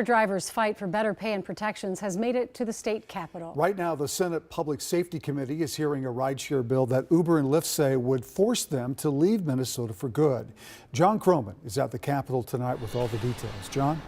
Drivers' fight for better pay and protections has made it to the state capitol. Right now, the Senate Public Safety Committee is hearing a rideshare bill that Uber and Lyft say would force them to leave Minnesota for good. John Croman is at the Capitol tonight with all the details. John?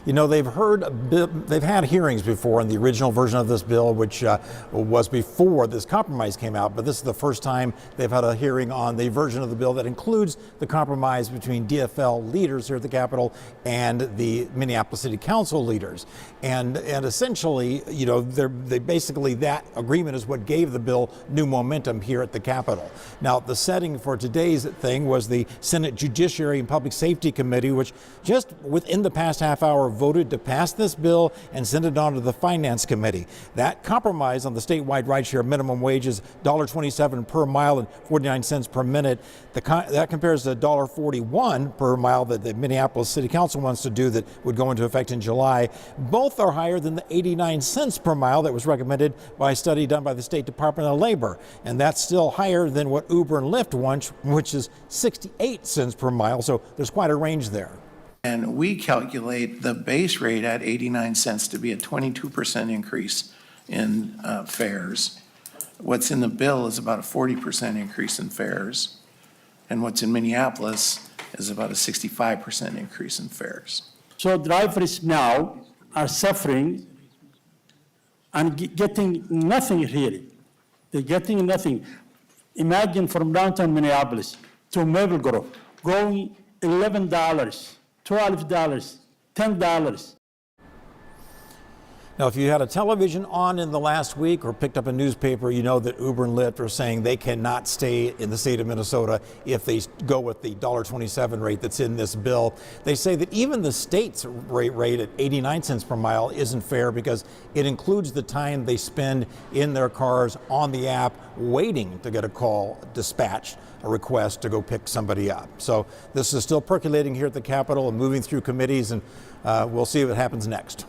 You know, they've had hearings before in the original version of this bill, which was before this compromise came out. But this is the first time they've had a hearing on the version of the bill that includes the compromise between DFL leaders here at the Capitol and the Minneapolis City Council leaders. And essentially, you know, basically that agreement is what gave the bill new momentum here at the Capitol. Now, the setting for today's thing was the Senate Judiciary and Public Safety Committee, which just within the past half hour voted to pass this bill and send it on to the Finance Committee. That compromise on the statewide rideshare minimum wage is $1.27 per mile and 49 cents per minute. That compares to $1.41 per mile that the Minneapolis City Council wants to do that would go into effect in July. Both are higher than the 89 cents per mile that was recommended by a study done by the State Department of Labor. And that's still higher than what Uber and Lyft want, which is 68 cents per mile. So there's quite a range there. And we calculate the base rate at 89 cents to be a 22% increase in fares. What's in the bill is about a 40% increase in fares. And what's in Minneapolis is about a 65% increase in fares. So drivers now are suffering and getting nothing really. They're getting nothing. Imagine from downtown Minneapolis to Maple Grove, going $11, $12, $10. Now, if you had a television on in the last week or picked up a newspaper, you know that Uber and Lyft are saying they cannot stay in the state of Minnesota if they go with the $1.27 rate that's in this bill. They say that even the state's rate at 89 cents per mile isn't fair because it includes the time they spend in their cars on the app waiting to get a call dispatched, a request to go pick somebody up. So this is still percolating here at the Capitol and moving through committees, and we'll see what happens next.